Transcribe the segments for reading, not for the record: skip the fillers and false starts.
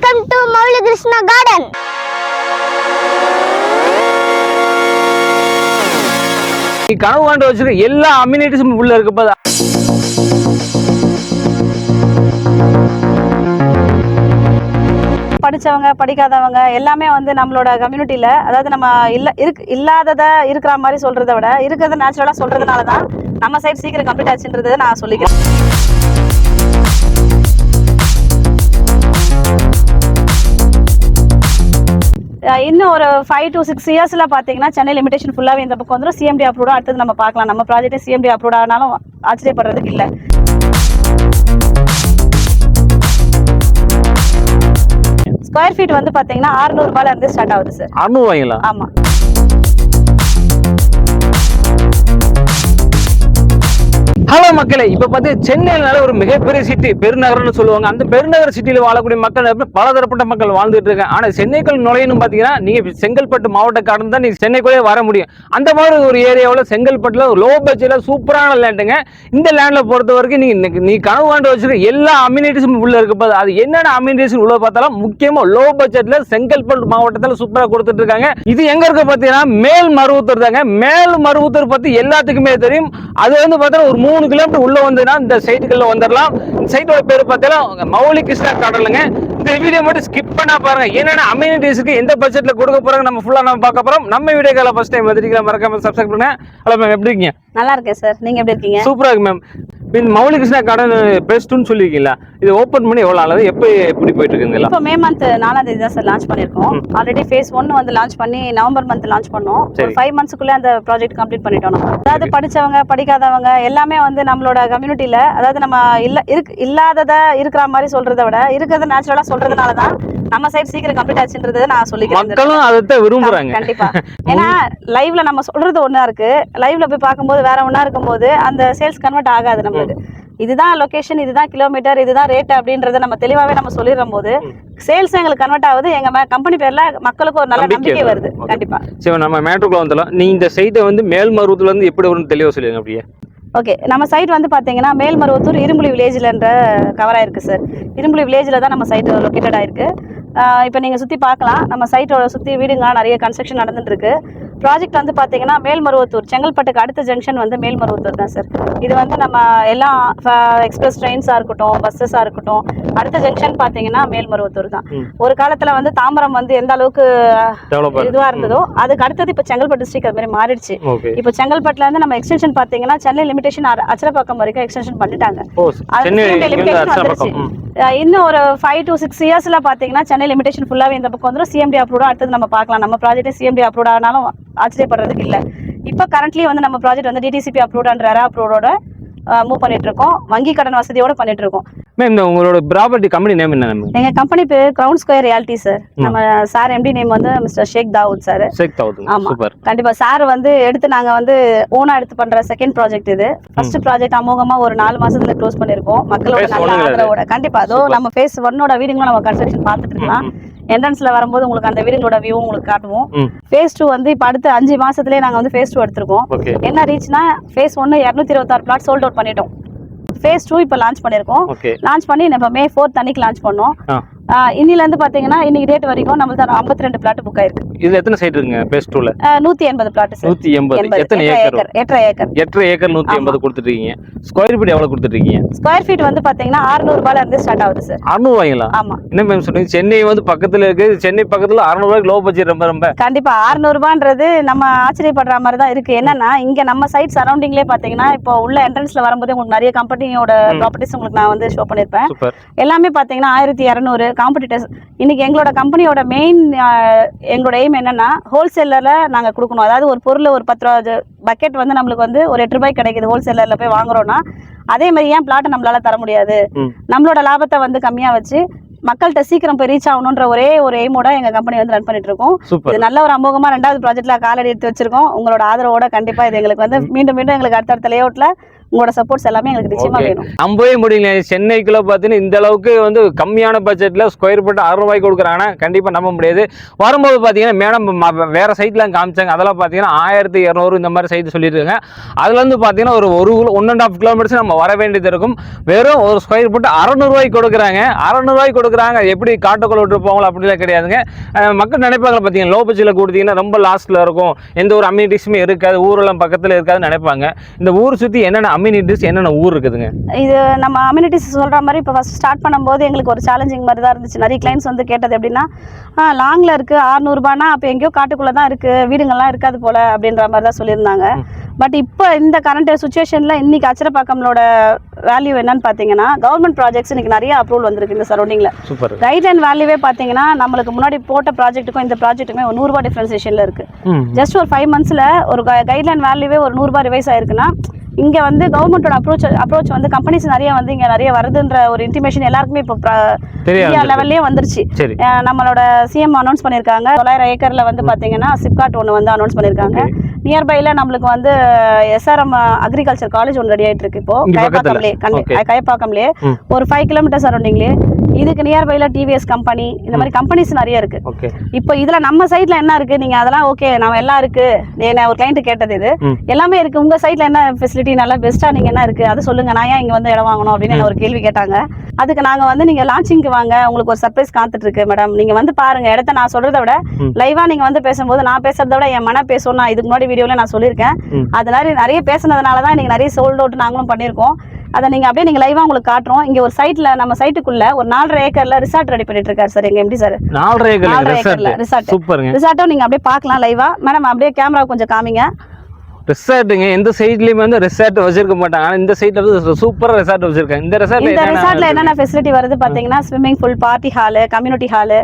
Welcome to Mauli Krishna Garden. கனவு காண்டு வச்சிருக்க எல்லா அம்யூனிட்டிஸும் உள்ள இருக்கு. படிச்சவங்க படிக்காதவங்க எல்லாமே வந்து நம்மளோட கம்யூனிட்டியில, அதாவது நம்ம இல்லாதத இருக்கிற மாதிரி சொல்றதை விட இருக்கிறத நேச்சுரலா சொல்றதுனால தான் நம்ம சைடு சீக்கிரம் கம்ப்ளீட் ஆச்சுன்றதை நான் சொல்லிக்கிறேன். இன்னும் ஒரு 5 to 6 இயர்ஸ்ல பாத்தீங்கன்னா சென்னை லிமிடேஷன் ஃபுல்லாவே இந்த பக்கம் வந்துடும். சிஎம்டி அப்ரூவ்டா அடுத்தது நம்ம பார்க்கலாம். நம்ம ப்ராஜெக்ட் சிஎம்டி அப்ரூவ் ஆனாலும் ஆச்சரியப்படுறதுக்கு இல்லை. ஸ்கொயர் ஃபீட் வந்து பாத்தீங்கன்னா 600 ரூபாயில இருந்து ஸ்டார்ட் ஆகுது சார். 600 ரூபாய்ங்களா? ஆமா. ஹலோ மக்களே, இப்ப பார்த்து சென்னையினால ஒரு மிகப்பெரிய சிட்டி, பெருநகர்னு சொல்லுவாங்க. அந்த பெருநகர் சிட்டியில வாழக்கூடிய மக்கள் பலதரப்பட்ட மக்கள் வாழ்ந்துட்டு இருக்காங்க. ஆனா சென்னைக்குள் நுழையணும் பாத்தீங்கன்னா நீங்க செங்கல்பட்டு மாவட்டக்காரன் தான் நீங்க சென்னைக்குள்ளே வர முடியும். அந்த மாதிரி ஒரு ஏரியாவில் செங்கல்பட்டுல லோ பட்ஜெட்ல சூப்பரான லேண்டுங்க. இந்த லேண்ட்ல பொறுத்த வரைக்கும் நீ கனவு காண்டு வச்சிருக்க எல்லா அம்யூனிட்டிஸும் உள்ள இருக்கு. அது என்னென்ன அம்யூனிட்டிஸ் உள்ள பார்த்தாலும் முக்கியமா லோ பட்ஜெட்ல செங்கல்பட்டு மாவட்டத்தில் சூப்பரா கொடுத்துட்டு இருக்காங்க. இது எங்க இருக்கு பாத்தீங்கன்னா மேல்மருவத்தூர் தாங்க. மேல்மருவத்தூர் பத்தி எல்லாத்துக்குமே தெரியும். அது வந்து பார்த்தா ஒரு 3 கிலோமீட்டர் உள்ள வந்ததுன்னா இந்த சைட்டுக்குள்ள வந்துடலாம். இந்த சைட்டோட பேர் பார்த்தீங்கன்னா மௌலி கிருஷ்ணா கார்டனுங்க. இந்த வீடியோ மட்டும் ஸ்கிப் பண்ணா பாருங்க. என்னென்ன அம்யூனிட்டிஸ்க்கு எந்த பட்ஜெட்ல கொடுக்க போறாங்க நம்ம ஃபுல்லா நம்ம பார்க்க போறோம். நம்ம வீடியோக்களை ஃபர்ஸ்ட் டைம் வந்துருக்கீங்க, மறக்காம சப்ஸ்கிரைப் பண்ணுங்க. ஹலோ மேம், எப்படி இருக்கீங்க? நல்லா இருக்கேன் சார், நீங்க எப்படி இருக்கீங்க? சூப்பரா இருக்கு மேம். மௌலி கிருஷ்ணா கார்டன் பெஸ்ட்னு சொல்லிருக்கீங்களா? இது ஓபன் பண்ணி எவ்வளவு நாள், எப்படி போயிட்டு இருக்குங்களா? இப்போ மே மந்த் 4ஆம் தேதி தான் சார் லான்ச் பண்ணிருக்கோம். ஆல்ரெடி ஃபேஸ் 1 வந்து லான்ச் பண்ணி நவம்பர் மந்த் லான்ச் பண்ணோம். ஒரு 5 மந்த்ஸ்க்குள்ள அந்த ப்ராஜெக்ட் கம்ப்ளீட் பண்ணிட்டோம். அதாவது படிச்சவங்க படிக்காதவங்க எல்லாமே வந்து நம்மளோட கம்யூனிட்டியில, அதாவது நம்ம இல்லாதத இருக்கிற மாதிரி சொல்றதை விட இருக்கிறத நேச்சுரலா சொல்றதுனால தான் நம்ம சைடு சீக்கிரம் கம்ப்ளீட் ஆச்சுன்றதை நான் சொல்லிக்கிறேன். மக்களும் அதை விரும்புறாங்க. கண்டிப்பா. ஏன்னா லைவ்ல நம்ம சொல்றது ஒண்ணா இருக்கு, லைவ்ல போய் பார்க்கும்போது வேற ஒண்ணா இருக்கும்போது அந்த சேல்ஸ் கன்வெர்ட் ஆகாது நம்மளுக்கு. இதுதான் லொகேஷன், இதுதான் கிலோமீட்டர், இதுதான் ரேட் அப்படின்றத நம்ம தெளிவாவே நம்ம சொல்லிடும் போது சேல்ஸ் எங்களுக்கு கன்வெர்ட் ஆகுது. எங்க கம்பெனி பேர்ல மக்களுக்கு ஒரு நல்ல நம்பிக்கை வருது. கண்டிப்பா. சரி, நம்ம மேட்ருக்குள்ள வந்துடலாம். நீ இந்த சைட்டை வந்து மேல்மருவத்தூர்ல இருந்து எப்படி வரும்னு தெளிவா சொல்லுங்க அப்படியே. ஓகே, நம்ம சைட் வந்து பார்த்தீங்கன்னா மேல்மருவத்தூர் இரும்புலி வில்லேஜ்லன்ற கவர் ஆயிருக்கு சார். இரும்புலி வில்லேஜில் தான் நம்ம சைட் லொக்கேட்டட் ஆயிருக்கு. இப்போ நீங்கள் சுற்றி பார்க்கலாம், நம்ம சைட்டோட சுற்றி வீடுங்களாம் நிறைய கன்ஸ்ட்ரக்ஷன் நடந்துட்டு இருக்கு. ப்ராஜெக்ட் வந்து பார்த்தீங்கன்னா மேல்மருவத்தூர், செங்கல்பட்டுக்கு அடுத்த ஜங்ஷன் வந்து மேல்மருவத்தூர் தான் சார். இது வந்து நம்ம எல்லாம் எக்ஸ்பிரஸ் ட்ரெயின்ஸாக இருக்கட்டும், பஸ்ஸஸாக இருக்கட்டும், அடுத்த ஜங்ஷன் பார்த்தீங்கன்னா மேல்மருவத்தூர் தான். ஒரு காலத்தில் வந்து தாம்பரம் வந்து எந்த அளவுக்கு இதுவாக இருந்ததோ அதுக்கு அடுத்தது இப்போ செங்கல்பட்டு டிஸ்ட்ரிக்ட் அது மாதிரி மாறிடுச்சு. இப்போ செங்கல்பட்டுல இருந்து நம்ம எக்ஸ்டென்ஷன் பார்த்தீங்கன்னா சென்னை லிமிடேஷன் அச்சலப்பாக்கம் வரைக்கும் எக்ஸ்டென்ஷன் பண்ணிட்டாங்க. இன்னும் ஒரு 5 to 6 இயர்ஸ்ல பார்த்தீங்கன்னா சென்னை லிமிடேஷன் ஃபுல்லாவே இந்த பக்கம் வந்துடும். சிஎம்டி அப்ரூவ்டா அடுத்தது நம்ம பார்க்கலாம். நம்ம ப்ராஜெக்ட் சிஎம்டி அப்ரூவ் ஆனாலும் ஆச்சரியப்படுறதுக்கு இல்லை. இப்போ கரண்ட்லி வந்து நம்ம ப்ராஜெக்ட் வந்து டிடிசிபி அப்ரூவ்ட் அண்ட் ரெரா அப்ரூவோட மூவ் பண்ணிட்டு இருக்கோம். வங்கி கடன் வசதியோட பண்ணிட்டு இருக்கோம். மேம், உங்களோட ப்ராப்பர்ட்டி கம்பெனி நேம் என்ன? எங்க கம்பெனி பேர் கிரவுண்ட் ஸ்கொயர் ரியாலிட்டி சார். நம்ம சார் எம்டி நேம் வந்து மிஸ்டர் ஷேக் தாவூத் சார். ஆமா, கண்டிப்பா. சார் வந்து எடுத்து நாங்க வந்து ஓனா எடுத்து பண்ற செகண்ட் ப்ராஜெக்ட் இது. ஃபர்ஸ்ட் ப்ராஜெக்ட் அமோகமா ஒரு 4 மாசத்துல க்ளோஸ் பண்ணிருக்கோம். மக்களோட நல்ல ஆதரவோட. கண்டிப்பா. அதோ நம்ம ஃபேஸ் 1ஓட வீடுங்களும் நம்ம கன்ஸ்ட்ரக்ஷன் பார்த்துட்டு இருக்கலாம். என்ட்ரன்ஸ்ல வரும்போது உங்களுக்கு அந்த வீடுங்களோட வியூ உங்களுக்கு காட்டுவோம். ஃபேஸ் 2 வந்து இப்ப அடுத்த 5 மாசத்துலயே நாங்க வந்து ஃபேஸ் 2 எடுத்திருக்கோம். என்ன ரீச்னா ஃபேஸ் 1 226 பிளாட் சோல்ட் அவுட் பண்ணிட்டோம். ஃபேஸ் 2 இப்போ லான்ச் பண்ணிருக்கோம். லான்ச் பண்ணி நம்ம மே 4 அன்னைக்கு லான்ச் பண்ணோம். இன்னில இருந்து பாத்தீங்கன்னா இன்னைக்கு டேட் வரைக்கும் நம்மளுக்கு 52 பிளாட் புக் ஆயிருக்கு. இதுல எத்தனை சைட் இருக்குங்க? ஃபேஸ் 2ல 180 பிளாட் சார். 180. எத்தனை ஏக்கர்? 8.5 ஏக்கர். 8.5 ஏக்கர் 180 கொடுத்துட்டு இருக்கீங்க. ஸ்கொயர் ஃபீட் எவ்வளவு கொடுத்துட்டு இருக்கீங்க? ஸ்கொயர் ஃபீட் வந்து பாத்தீங்கன்னா 600 ரூபாயில இருந்து ஸ்டார்ட் ஆகுது சார். 600 ரூபாய்ங்களா? ஆமா. என்ன மேம் சொல்றீங்க? சென்னை வந்து பக்கத்துல இருக்கு. சென்னை பக்கத்துல 600 ரூபாய்க்கு லோ பட்ஜெட் ரொம்ப கண்டிப்பா. 600 ரூபான்றது நம்ம ஆச்சரியப்படுற மாதிரி தான் இருக்கு. என்னன்னா இங்க நம்ம சைட் சரௌண்டிங்லயே பாத்தீங்கன்னா இப்போ உள்ள என்ட்ரன்ஸ்ல வரும்போது உங்களுக்கு நிறைய கம்பெனியோட ப்ராப்பர்ட்டிஸ் உங்களுக்கு நான் வந்து ஷோ பண்ணிருப்பேன். எல்லாமே பாத்தீங்கன்னா 1200 காம்படிட்டர்ஸ். இன்னைக்கு எங்களோட கம்பெனியோட மெயின் எங்களோட எய்ம் என்னன்னா ஹோல்சேலர்ல நாங்க கொடுக்கணும். அதாவது ஒரு பொருள் ஒரு 10 ரூபா பக்கெட் வந்து நம்மளுக்கு வந்து ஒரு 8 ரூபாய்க்கு கிடைக்குது ஹோல்சேலர்ல போய் வாங்குறோம்னா, அதே மாதிரி ஏன் பிளாட்டை நம்மளால தர முடியாது? நம்மளோட லாபத்தை வந்து கம்மியா வச்சு மக்கள்கிட்ட சீக்கிரம் போய் ரீச் ஆகணுன்ற ஒரே ஒரு எய்மோட எங்க கம்பெனி வந்து ரன் பண்ணிட்டு இருக்கோம். இது நல்ல ஒரு அமோகமா 2வது ப்ராஜெக்ட்ல காலடி எடுத்து வச்சிருக்கோம். உங்களோட ஆதரவோட கண்டிப்பா இது எங்களுக்கு வந்து மீண்டும் எங்களுக்கு அடுத்தடுத்த லேஅவுட்ல உங்களோட சப்போர்ட்ஸ் எல்லாமே எங்களுக்கு நிச்சயமா வேணும். நம்பவே முடியல, சென்னைக்குள்ள பார்த்தீங்கன்னா இந்த அளவுக்கு வந்து கம்மியான பட்ஜெட்ல ஸ்கொயர் ஃபீட் 6 ரூபாய்க்கு கொடுக்குறாங்கன்னா கண்டிப்பா நம்ப முடியாது. வரும்போது பார்த்தீங்கன்னா மேடம் வேற சைட்ல காமிச்சாங்க, அதெல்லாம் பார்த்தீங்கன்னா 1200 இந்த மாதிரி சைட் சொல்லியிருக்காங்க. அதுல இருந்து பார்த்தீங்கன்னா ஒரு 1.5 கிலோமீட்டர்ஸ் நம்ம வர வேண்டியது இருக்கும். வெறும் ஒரு ஸ்கொயர் ஃபீட் 600 ரூபாய்க்கு கொடுக்குறாங்க. 600 ரூபாய்க்கு கொடுக்குறாங்க, எப்படி காட்டுக்குள்ள விட்டு போவாங்களோ அப்படிலாம் கிடையாதுங்க. மக்கள் நினைப்பாங்க பார்த்தீங்கன்னா லோ பட்ஜெட்ல கொடுத்தீங்கன்னா ரொம்ப லாஸ்ட்ல இருக்கும், எந்த ஒரு அம்யூனிட்டிஸுமே இருக்காது, ஊரெல்லாம் பக்கத்துல இருக்காதுன்னு நினைப்பாங்க. இந்த ஊர் சுத்தி என்னென்ன அம்யூனிட்டிஸ் என்னென்ன ஊர் இருக்குதுங்க? இது நம்ம அம்யூனிட்டிஸ் சொல்ற மாதிரி இப்போ ஃபர்ஸ்ட் ஸ்டார்ட் பண்ணும்போது எங்களுக்கு ஒரு சேலஞ்சிங் மாதிரி தான் இருந்துச்சு. நிறைய கிளைண்ட்ஸ் வந்து கேட்டது எப்படின்னா, லாங்ல இருக்கு 600 ரூபாய்னா அப்போ எங்கேயோ காட்டுக்குள்ள தான் இருக்கு, வீடுங்கள்லாம் இருக்காது போல அப்படின்ற மாதிரி தான் சொல்லியிருந்தாங்க. பட் இப்போ இந்த கரண்ட் சுச்சுவேஷன்ல இன்னைக்கு அச்சரப்பாக்கம்லோட வேல்யூ என்னன்னு பாத்தீங்கன்னா, கவர்மெண்ட் ப்ராஜெக்ட்ஸ் இன்னைக்கு நிறைய அப்ரூவல் வந்திருக்கு இந்த சரௌண்டிங்ல. கைட்லைன் வேல்யூவே பாத்தீங்கன்னா நம்மளுக்கு முன்னாடி போட்ட ப்ராஜெக்ட்டுக்கும் இந்த ப்ராஜெக்ட்டுமே 100 ரூபாய் டிஃபரன்சியேஷன்ல இருக்கு. ஜஸ்ட் ஒரு 5 monthsல ஒரு கைட்லைன் வேல்யூவே ஒரு 100 ரூபாய் ரிவைஸ் ஆயிருக்குன்னா, இங்க வந்து கவர்மெண்டோட அப்ரோச் வந்து கம்பெனிஸ் நிறைய வந்து இங்க நிறைய வருதுன்ற ஒரு இன்டிமேஷன் எல்லாருக்குமே இப்போ இந்தியா லெவல்லயே வந்துருச்சு. நம்மளோட சிஎம் அனௌன்ஸ் பண்ணிருக்காங்க, 900 ஏக்கர்ல வந்து பாத்தீங்கன்னா சிப்காட் ஒன்று வந்து அனௌன்ஸ் பண்ணிருக்காங்க. நியர்பைல நம்மளுக்கு வந்து SRM அக்ரிகல்ச்சர் காலேஜ் ஒன்று ரெடி ஆயிட்டு இருக்கு. இப்போ கயப்பாக்கம்லயே ஒரு 5 கிலோமீட்டர் சரௌண்டிங்லயே இதுக்கு நியர்பைல டிவிஎஸ் கம்பெனி, இந்த மாதிரி கம்பெனிஸ் நிறைய இருக்கு. இப்போ இதுல நம்ம சைட்ல என்ன இருக்கு, நீங்க அதெல்லாம் ஓகே நம்ம எல்லாம் இருக்கு, ஒரு கிளைண்ட் கேட்டது இது எல்லாமே இருக்கு, உங்க சைட்ல என்ன ஃபெசிலிட்டி நல்லா பெஸ்டா நீங்க என்ன இருக்கு அது சொல்லுங்க, நான் ஏன் இங்க வந்து இடம் வாங்கணும் அப்படின்னு ஒரு கேள்வி கேட்டாங்க. அதுக்கு நாங்க வந்து நீங்க லான்ச்சிங்க்கு வாங்க, உங்களுக்கு ஒரு சர்ப்ரைஸ் காத்துட்டு இருக்கு மேடம், நீங்க வந்து பாருங்க இடத்த. நான் சொல்றதை விட லைவா நீங்க வந்து பேசும்போது நான் பேசுறத விட என் மன பேசும். நான் இதுக்கு முன்னாடி வீடியோல நான் சொல்லியிருக்கேன், அதனால நிறைய பேசுனதுனாலதான் இன்னைக்கு நிறைய சோல்ட் அவுட் நாங்களும் பண்ணிருக்கோம். அதை நீங்க அப்படியே நீங்க லைவா உங்களுக்கு காட்டுறோம். இங்க ஒரு சைட்ல நம்ம சைட்டுக்குள்ள ஒரு 4.5 ஏக்கர்ல ரிசார்ட் ரெடி பண்ணிட்டு இருக்காரு சார் எங்க எம்டி சார். 4.5 ஏக்கர்ல ரிசார்ட்டும் நீங்க அப்படியே பார்க்கலாம் லைவா. மேடம் அப்படியே கேமரா கொஞ்சம் காமிங்க. ரிசார்ட்டுங்க எந்த சைட்லயுமே வந்து ரிசார்ட் வச்சிருக்க மாட்டாங்க, ஆனா இந்த சைட்ல வந்து சூப்பரா ரிசார்ட் வச்சிருக்காங்க. இந்த ரிசார்ட்ல என்னென்ன ஃபெசிலிட்டி வருது பாத்தீங்கன்னா, swimming pool, party hall, community hall,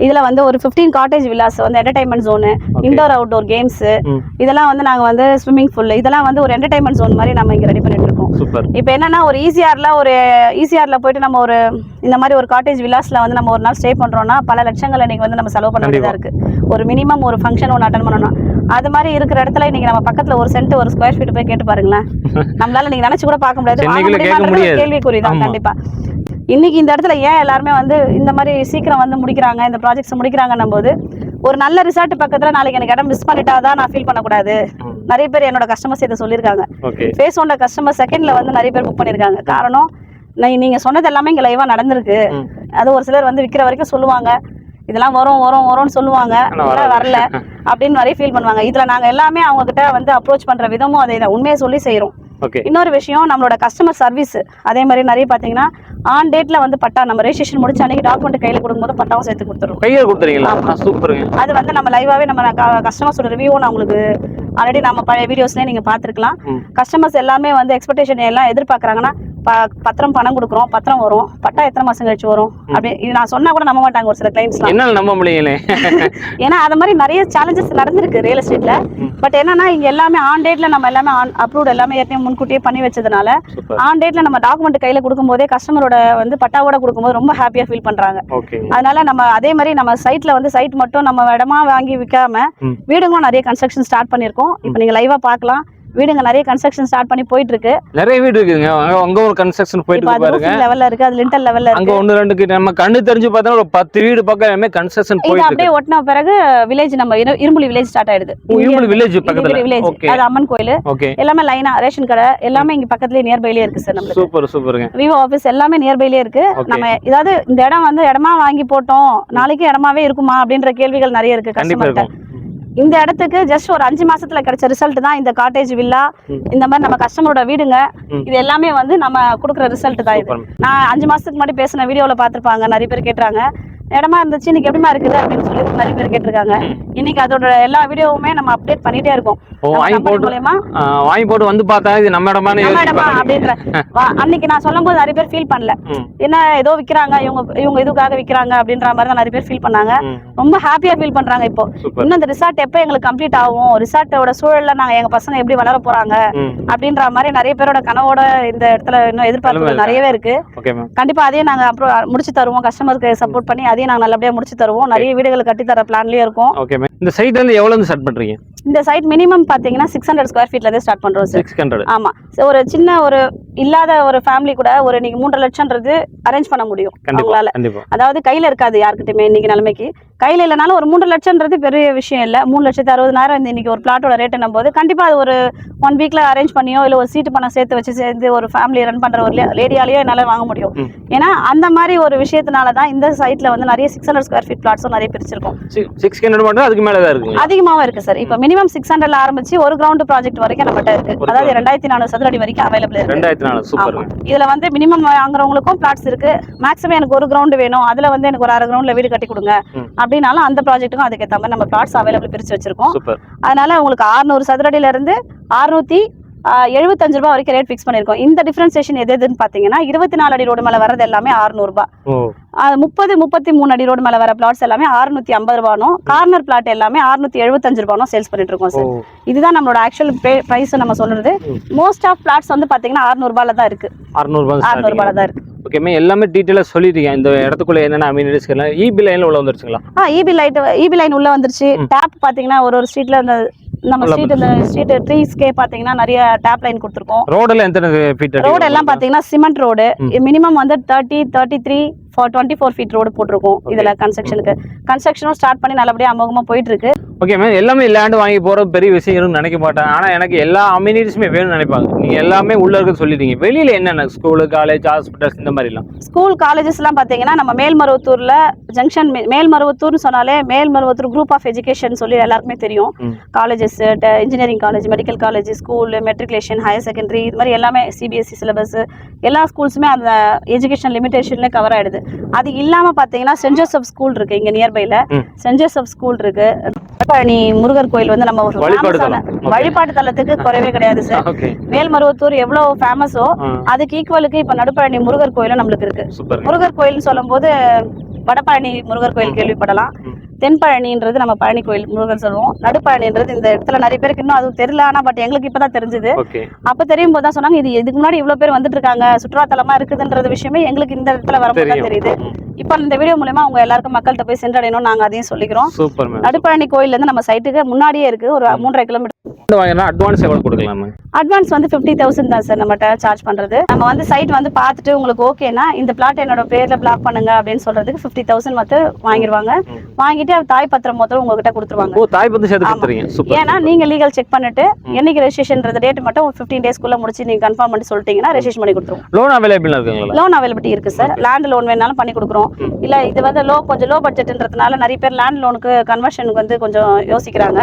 இதுல வந்து ஒரு 15 காட்டேஜ் வில்லாஸ் வந்து entertainment zone, indoor outdoor games, இதெல்லாம் வந்து நாங்க வந்து ஸ்விம்மிங் பூல் இதெல்லாம் வந்து ஒரு என்டர்டைன்மெண்ட் ஜோன் மாதிரி நம்ம இங்க ரெடி பண்ணிட்டு இருக்கோம். இப்போ என்னன்னா ஒரு ஈசிஆர்ல போயிட்டு நம்ம ஒரு இந்த மாதிரி ஒரு காட்டேஜ் வில்லாஸ்ல வந்து நம்ம ஒரு நாள் ஸ்டே பண்றோம்னா பல லட்சங்கள் இன்னைக்கு வந்து நம்ம செலவு பண்ண வேண்டியதா இருக்கு. ஒரு மினிமம் ஒரு ஃபங்க்ஷன் ஒன்று அட்டன் பண்ணணும். அது மாதிரி இருக்கிற இடத்துல இன்னைக்கு நம்ம பக்கத்துல ஒரு சென்ட் ஒரு ஸ்கொயர் ஃபீட் போய் கேட்டு பாருங்களேன், நம்மளால நீங்க நினைச்சு கூட பார்க்க முடியாது, கேள்விக்குறிதான் கண்டிப்பா. இன்னைக்கு இந்த இடத்துல ஏன் எல்லாருமே வந்து இந்த மாதிரி சீக்கிரம் வந்து முடிக்கிறாங்க, இந்த ப்ராஜெக்ட்ஸ் முடிக்கிறாங்கன்னும் போது ஒரு நல்ல ரிசார்ட் பக்கத்துல நாளைக்கு எனக்கு இடம் மிஸ் பண்ணிட்டாதான் நான் ஃபீல் பண்ணக்கூடாது. நிறைய பேர் என்னோட கஸ்டமர்ஸ் இதை சொல்லியிருக்காங்க. ஃபேஸ் ஒன் கஸ்டமர் செகண்ட்ல வந்து நிறைய பேர் புக் பண்ணிருக்காங்க. காரணம் நீங்க சொன்னது எல்லாமே இங்க லைவா நடந்திருக்கு. அது ஒரு சிலர் வந்து விற்கிற வரைக்கும் சொல்லுவாங்க, இதெல்லாம் வரும்னு சொல்லுவாங்க, வரல அப்படின்னு நிறைய ஃபீல் பண்ணுவாங்க. இதுல நாங்க எல்லாமே அவங்க கிட்ட வந்து அப்ரோச் பண்ற விதமும் அதே தான், உண்மையை சொல்லி செய்யறோம். இன்னொரு விஷயம், நம்மளோட கஸ்டமர் சர்வீஸ் அதே மாதிரி நிறைய பாத்தீங்கன்னா ஆன் டேட்ல வந்து பட்டா நம்ம ரெஜிஸ்ட்ரேஷன் முடிச்சு அன்னைக்கு டாக்குமெண்ட் கையில கொடுக்கும்போது பட்டாவும் சேர்த்து கொடுத்துருவோம். கையில கொடுத்துறீங்களா? சூப்பருங்க. அது வந்து நம்ம லைவாவே நம்ம கஸ்டமர்ஸோட ரிவ்யூவும் நான் உங்களுக்கு ஆல்ரெடி நம்ம பழைய வீடியோஸ்லயே நீங்க பாத்துருக்கலாம். கஸ்டமர்ஸ் எல்லாமே வந்து எக்ஸ்பெக்டேஷன் எல்லாம் எதிர்பார்க்கறாங்கன்னா பத்திரம் பணம் கொடுக்குறோம், பத்திரம் வரும், பட்டா எத்தனை மாசம் கழிச்சு வரும் அப்படி நான் சொன்னா கூட நம்ப மாட்டாங்க ஒரு சில கிளைண்ட்ஸ். என்னால நம்ப முடியல, ஏன்னா அது மாதிரி நிறைய சேலஞ்சஸ் நடந்திருக்கு ரியல் எஸ்டேட்ல. பட் என்னன்னா இங்க எல்லாமே ஆன் டேட்ல நம்ம எல்லாமே அப்ரூவ்ட் எல்லாமே ஏற்கனவே முன்கூட்டியே பண்ணி வச்சதுனால ஆன் டேட்ல நம்ம டாக்குமெண்ட் கையில கொடுக்கும் போதே கஸ்டமரோட வந்து பட்டாவோட கொடுக்கும்போது ரொம்ப ஹாப்பியா ஃபீல் பண்றாங்க. அதனால நம்ம அதே மாதிரி நம்ம சைட்ல வந்து சைட் மட்டும் நம்ம இடமா வாங்கி விற்காம வீடுங்களும் நிறைய கன்ஸ்ட்ரக்ஷன் ஸ்டார்ட் பண்ணிருக்கோம். இப்போ நீங்க லைவா பார்க்கலாம், வீடுங்க நிறைய கன்ஸ்ட்ரக்ஷன் ஸ்டார்ட் பண்ணி போயிட்டு இருக்கு. நிறைய வீடு இருக்குங்க, அங்க ஒரு கன்ஸ்ட்ரக்ஷன் போயிட்டு இருக்கு பாருங்க. லெவல்ல இருக்கு, அது லிண்டல் லெவல்ல இருக்கு. அங்க 1 2 கிட்ட நம்ம கண்ணு தெரிஞ்சு பார்த்தா ஒரு 10 வீடு பக்கம் எல்லாமே கன்ஸ்ட்ரக்ஷன் போயிட்டு இருக்கு. அப்படியே ஒட்டின பிறகு வில்லேஜ் நம்ம இரும்புலி வில்லேஜ் ஸ்டார்ட் ஆயிடுது. இரும்புலி வில்லேஜ் பக்கத்துல ஓகே, அது அம்மன் கோயில் எல்லாமே லைனா ரேஷன் கடை எல்லாமே இங்க பக்கத்துலயே நியர்பைலயே இருக்கு சார். நமக்கு சூப்பருங்க. விவோ ஆபீஸ் எல்லாமே நியர்பைலயே இருக்கு. நம்ம ஏதாவது இந்த இடம் வந்து இடமா வாங்கி போட்டோம் நாளைக்கு இடமாவே இருக்குமா அப்படின்ற கேள்விகள் நிறைய இருக்கு கஸ்டமர்கிட்ட. இந்த இடத்துக்கு ஜஸ்ட் ஒரு 5 மாசத்துல கிடைச்ச ரிசல்ட் தான் இந்த காட்டேஜ் வில்லா, இந்த மாதிரி நம்ம கஸ்டமரோட வீடுங்க, இது எல்லாமே வந்து நம்ம கொடுக்குற ரிசல்ட் தான் இது. நான் 5 மாசத்துக்கு முன்னாடி பேசின வீடியோல பாத்துருப்பாங்க, நிறைய பேர் கேட்டுறாங்க இடமா இருந்துச்சு இன்னைக்கு எப்படிமா இருக்குது அப்படின்னு சொல்லி நிறைய பேர் கேட்டிருக்காங்க. இன்னைக்கு அதோட எல்லா வீடியோவுமே நம்ம அப்டேட் பண்ணிட்டே இருக்கோம். வாங்கி போட்டு வந்து பார்த்தா இது நம்ம இடமா அப்படின்ற அன்னைக்கு நான் சொல்லும் போது நிறைய பேர் ஃபீல் பண்ணல, என்ன ஏதோ விக்கிறாங்க இவங்க இதுக்காக விக்கிறாங்க அப்படின்ற மாதிரி தான் நிறைய பேர் ஃபீல் பண்ணாங்க. ரொம்ப ஹாப்பியா ஃபீல் பண்றாங்க. இப்போ இன்னும் இந்த ரிசார்ட் எப்ப எங்களுக்கு கம்ப்ளீட் ஆகும், ரிசார்ட்டோட சூழல்ல நாங்க எங்க பசங்க எப்படி வளர போறாங்க அப்படின்ற மாதிரி நிறைய பேரோட கனவோட இந்த இடத்துல இன்னும் எதிர்பார்ப்பு நிறையவே இருக்கு. கண்டிப்பா அதையும் நாங்க அப்புறம் முடிச்சு தருவோம், கஸ்டமருக்கு சப்போர்ட் பண்ணி அதையும் நாங்க நல்லபடியா முடிச்சு தருவோம். நிறைய வீடுகள் கட்டி தர பிளான்லயே இருக்கும். இந்த சைட் வந்து எவ்வளவு ஸ்டார்ட் பண்றீங்க? இந்த சைட் மினிமம் பாத்தீங்கன்னா 600 ஸ்கொயர் ஃபீட்ல இருந்து ஸ்டார்ட் பண்றோம் சார். 600. ஆமா. ஒரு சின்ன ஒரு இல்லாத ஒரு ஃபேமிலி கூட ஒரு நீங்க 3 லட்சம்ன்றது அரேஞ்ச் பண்ண முடியும் அவங்களால. அதாவது கையில இருக்காது யார்கிட்டயுமே இன்னைக்கு நிலைமைக்கு. கையில இல்லனாலும் ஒரு 3 லட்சம்ன்றது பெரிய விஷயம் இல்ல. 3,60,000 இன்னைக்கு ஒரு பிளாட்டோட ரேட் போது கண்டிப்பா அது ஒரு 1 வீக்ல அரேஞ்ச் பண்ணியோ இல்ல ஒரு சீட்டு பணம் சேர்த்து ஒரு ஃபேமிலி ரன் பண்ற ஒரு லேடியாலேயோ என்னால வாங்க முடியும். ஏன்னா அந்த மாதிரி ஒரு விஷயத்தினால தான் இந்த சைட்ல வந்து நிறைய 600 ஸ்கொயர் ஃபீட் பிளாட்ஸும் நிறைய பிரிச்சிருக்கும். 600 மட்டும் அதுக்கு மேல தான் இருக்கு. அதிகமாவும் இருக்கு சார். இப்போ மினிமம் 600ல ஆரம்பிச்சு ஒரு கிரவுண்ட் ப்ராஜெக்ட் வரைக்கும் நம்மட்ட இருக்கு. அதாவது 2400 சதுர அடி வரைக்கும் அவைலபிள் இருக்கு. 2400 சூப்பர். இதுல வந்து மினிமம் வாங்குறவங்களுக்கும் பிளாட்ஸ் இருக்கு. மேக்ஸிமம் எனக்கு ஒரு கிரவுண்ட் வேணும், அதுல வந்து எனக்கு ஒரு 1/2 கிரவுண்ட்ல வீடு கட்டி கொடுங்க அப்படினாலும் அந்த ப்ராஜெக்ட்டுக்கும் அதுக்கு ஏத்த மாதிரி நம்ம பிளாட்ஸ் அவைலபிள் பிரிச்சு வச்சிருக்கோம். அதனால உங்களுக்கு 600 சதுர அடியில இருந்து 675 ரூபாய் வரைக்கும் ரேட் ஃபிக்ஸ் பண்ணிருக்கோம். இந்த டிஃபரன்சியேஷன் எதுன்னு பாத்தீங்கன்னா 24 அடி ரோடு மேல வரது எல்லாமே 600 ரூபாய். 33 அடி ரோடு மேல வர பிளாட்ஸ் எல்லாமே 650 ரூபாயும், கார்னர் பிளாட் எல்லாமே 675 ரூபாயும் சேல்ஸ் பண்ணிட்டு இருக்கோம் சார். இதுதான் நம்மளோட ஆக்சுவல் பிரைஸ் நம்ம சொல்றது. மோஸ்ட் ஆஃப் பிளாட்ஸ் வந்து பாத்தீங்கன்னா 600 ரூபாயில தான் இருக்கு. 600 ரூபாயில தான் இருக்கு. ஓகேமே, எல்லாமே டீடைலா சொல்லிட்டீங்க. இந்த இடத்துக்குள்ள என்னென்ன அம்யூனிட்டிஸ் எல்லாம் ஈபி லைன்ல உள்ள வந்துருச்சுங்களா? ஈபி லைன் உள்ள வந்துருச்சு. டேப் பாத்தீங்கன்னா ஒரு ஸ்ட்ரீட்ல அந்த நம்ம ஸ்ட்ரீட் ட்ரீஸ்க்கே பாத்தீங்கன்னா நிறைய டேப் லைன் கொடுத்துருக்கோம். ரோடுல எத்தனை ஃபீட்? ரோடு எல்லாம் பாத்தீங்கன்னா சிமெண்ட் ரோடு. மினிமம் வந்து 30, 33 24 ஃபீட் ரோடு போட்டிருக்கோம். இதுல கன்ஸ்ட்ரக்ஷனும் ஸ்டார்ட் பண்ணி நல்லபடியா அமோகமா போயிட்டு இருக்கு. ஓகே மேம், எல்லாமே லேண்ட் வாங்கி போற பெரிய விஷயம் நினைக்க மாட்டேன். ஆனா எனக்கு எல்லா அம்யூனிட்டிஸுமே வேணும்னு நினைப்பாங்க. நீங்க எல்லாமே உள்ள இருக்க சொல்லிட்டீங்க. வெளியில என்னென்ன ஸ்கூலு, காலேஜ், ஹாஸ்பிட்டல்ஸ் இந்த மாதிரி எல்லாம்? ஸ்கூல், காலேஜஸ் எல்லாம் பாத்தீங்கன்னா நம்ம மேல்மருவத்தூர்ல ஜங்ஷன், மேல்மருவத்தூர்னு சொன்னாலே மேல்மருவத்தூர் குரூப் ஆஃப் எஜுகேஷன் சொல்லி எல்லாருக்குமே தெரியும். Colleges, engineering college, medical college, school, matriculation, higher secondary, இது மாதிரி எல்லாமே சிபிஎஸ்சி சிலபஸ் எல்லா ஸ்கூல்ஸுமே அந்த எஜுகேஷன் லிமிடேஷன்ல கவர் ஆயிடுது. அது இல்லாம பாத்தீங்கன்னா சென்ட் ஜோசப் ஸ்கூல் இருக்கு இங்க நியர்பைல. சென்ட் ஜோசப் ஸ்கூல் இருக்கு. நடுப்பழனி முருகர் கோயில் வந்து நம்ம வழிபாட்டு தலத்துக்கு குறைவே கிடையாது சார். மேல்மருவத்தூர் எவ்வளவு ஃபேமஸோ அதுக்கு ஈக்குவலுக்கு இப்ப நடுப்பழனி முருகர் கோயிலும் நம்மளுக்கு இருக்கு. முருகர் கோயில்னு சொல்லும் போது வடபழனி முருகர் கோயில் கேள்விப்படலாம். தென்பழனின்றது நம்ம பழனி கோயில் முருகன் சொல்லுவோம். நடுப்பழனின்றது இந்த இடத்துல நிறைய பேருக்கு இன்னும் அது தெரியல. ஆனா பட் எங்களுக்கு இப்பதான் தெரிஞ்சது. அப்ப தெரியும் போதுதான் சொன்னாங்க இது இதுக்கு முன்னாடி இவ்வளவு பேர் வந்துட்டு இருக்காங்க, சுற்றுலாத்தலமா இருக்குதுன்றது விஷயமே எங்களுக்கு இந்த இடத்துல வரும்போது தான் தெரியுது. இப்ப இந்த வீடியோ மூலமா அவங்க எல்லாருக்கும் மக்கள்கிட்ட போய் சென்றடையணும் நாங்க அதையும் சொல்லிக்கிறோம். நடுப்பழனி கோயில்ல இருந்து நம்ம சைட்டுக்கு முன்னாடியே இருக்கு, ஒரு 3.5 கிலோமீட்டர். அட்வான்ஸ் வந்து 50,000 தான் சார் நம்மகிட்ட சார்ஜ் பண்றது. நம்ம வந்து சைட் வந்து பார்த்துட்டு உங்களுக்கு ஓகேனா இந்த பிளாட் என்னோட பேர்ல பிளாக் பண்ணுங்க அப்படின்னு சொல்றதுக்கு 50,000 வந்து வாங்கிடுவாங்க. வாங்கிட்டு தாய் பத்திரம் மொத்தம் உங்ககிட்ட கொடுத்துருவாங்க. ஏன்னா நீங்க லீகல் செக் பண்ணிட்டு என்னைக்கு ரெஜிஸ்ட்ரேஷன் டேட் மட்டும் 15 டேஸ்க்குள்ள முடிச்சு நீங்க கன்ஃபார்ம் பண்ணி சொல்லிட்டீங்கன்னா ரெஜிஸ்ட்ரேஷன் பண்ணி கொடுத்துருவோம். லோன் அவைலபிலிட்டி இருக்கு சார். லேண்ட் லோன் வேணாலும் பண்ணி கொடுக்குறோம். இல்ல இது வந்து கொஞ்சம் லோ பட்ஜெட்ன்றதுனால நிறைய பேர் லேண்ட் லோனுக்கு கன்வர்ஷனுக்கு வந்து கொஞ்சம் யோசிக்கிறாங்க.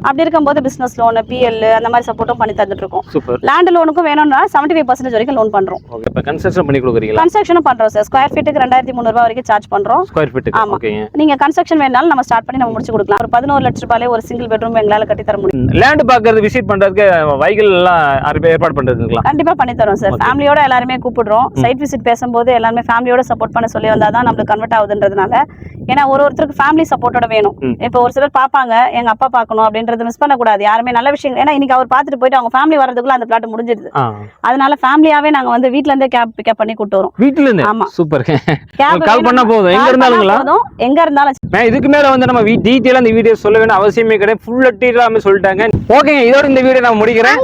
அப்படி இருக்கும்போது பிசினஸ் லோன், பிஎல் அந்த மாதிரி சப்போர்ட்டும் பண்ணி தந்துட்டு இருக்கோம். லேண்ட் லோனுக்கும் வேணும்னா 75% வரைக்கும் லோன் பண்றோம். கன்ஸ்ட்ரக்ஷன் பண்ணி கொடுக்குறீங்களா? கன்ஸ்ட்ரக்ஷனும் பண்றோம் சார். ஸ்கொயர் ஃபீட்டுக்கு 2300 ரூபாய் வரைக்கும் சார்ஜ் பண்றோம். ஆமா, நீங்க கன்ஸ்ட்ரக்ஷன் வேணாலும் நம்ம ஸ்டார்ட் பண்ணி நம்ம முடிச்சு கொடுக்கலாம். ஒரு 11 லட்சம் ரூபாயில ஒரு சிங்கிள் பெட்ரூம் எங்களால கட்டி தர முடியும். லேண்ட் பாக்குறது விசிட் பண்றதுக்கு வைகிள் எல்லாம் ஏற்பாடு பண்றதுங்களா? கண்டிப்பா பண்ணி தரோம் சார். ஃபேமிலியோட எல்லாருமே கூப்பிடுறோம். சைட் விசிட் பேசும்போது எல்லாருமே ஃபேமிலியோட சப்போர்ட் பண்ண சொல்லி வந்தாதான் நம்மளுக்கு கன்வெர்ட் ஆகுதுன்றதுனால. ஏன்னா ஒருத்தருக்கு ஃபேமிலி சப்போர்ட்டோட வேணும். இப்போ ஒரு சிலர் பாப்பாங்க எங்க அப்பா பார்க்கணும் அப்படின்றது மிஸ் பண்ணக்கூடாது. யாருமே நல்ல விஷயம். ஏன்னா இன்னைக்கு அவர் பார்த்துட்டு போயிட்டு அவங்க ஃபேமிலி வரதுக்குள்ள அந்த பிளாட் முடிஞ்சிருது. அதனால ஃபேமிலியாவே நாங்க வந்து வீட்ல இருந்தே கேப் பிக்கப் பண்ணி கூட்டு வரோம். வீட்ல இருந்து? ஆமா, சூப்பர். கால் பண்ணா போதும், எங்க இருந்தாலும். இதுக்கு மேல வந்து நம்ம டீடைலா இந்த வீடியோ சொல்ல வேண்டிய அவசியமே கிடையாது. ஃபுல் டீடைலா சொல்லிட்டாங்க. ஓகே, இதோட இந்த வீடியோ நான் முடிக்கிறேன்.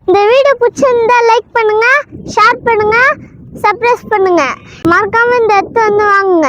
இந்த வீடியோ பிடிச்சிருந்தா லைக் பண்ணுங்க, ஷேர் பண்ணுங்க, சப்ஸ்கிரைப் பண்ணுங்க. மறக்காம இந்த இடத்த வந்து வாங்குங்க.